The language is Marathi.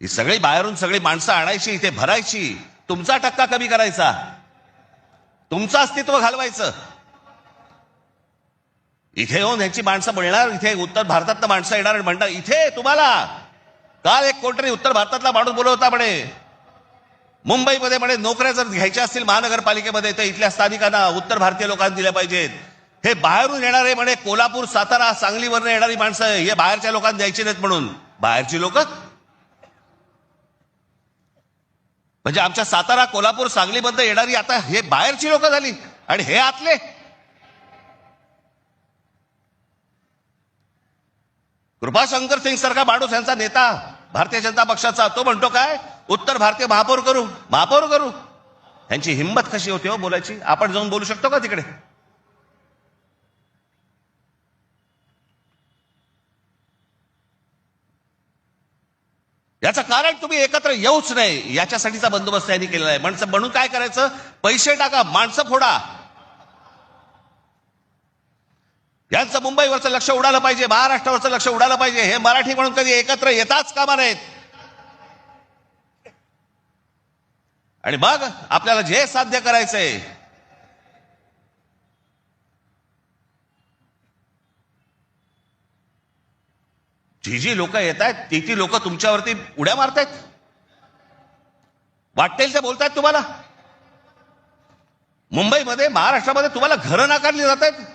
ही सगळी बाहेरून सगळी माणसं आणायची, इथे भरायची, तुमचा टक्का कमी करायचा, तुमचं अस्तित्व घालवायचं. इथे येऊन ह्याची माणसं मिळणार, इथे उत्तर भारतातलं माणसं येणार आणि म्हणणार इथे तुम्हाला. काल एक कोणतरी उत्तर भारतातला माणूस बोलवता म्हणे, मुंबईमध्ये म्हणे नोकऱ्या जर घ्यायच्या असतील महानगरपालिकेमध्ये तर इथल्या स्थानिकांना उत्तर भारतीय लोकांना दिल्या पाहिजेत. हे बाहेरून येणारे म्हणे कोल्हापूर, सातारा, सांगलीवरनं येणारी माणसं हे बाहेरच्या लोकांना द्यायची नाहीत म्हणून. बाहेरची लोक म्हणजे आमच्या सातारा, कोल्हापूर, सांगलीमध्ये येणारी आता हे बाहेरची लोक झाली आणि हे आतले. कृपाशंकर सिंग सारखा माणूस यांचा नेता भारतीय जनता पक्षाचा, तो म्हणतो काय उत्तर भारतीय महापौर करू, महापौर करू. यांची हिंमत कशी होती हो बोलायची? आपण जाऊन बोलू शकतो का तिकडे? याचं कारण तुम्ही एकत्र येऊच नाही याच्यासाठीचा बंदोबस्त यांनी केलेला आहे. म्हणून काय करायचं, पैसे टाका, माणसं फोडा. यांचं मुंबईवरचं लक्ष उडालं पाहिजे, महाराष्ट्रावरचं लक्ष उडालं पाहिजे. हे मराठी म्हणून कधी एकत्र येताच कामा नाहीत. आणि मग आपल्याला जे साध्य करायचंय जी लोक येत आहेत ती लोक तुमच्यावरती उड्या मारतायत, वाटेल ते बोलतायत तुम्हाला. मुंबईमध्ये, महाराष्ट्रामध्ये तुम्हाला घरं नाकारली जात आहेत.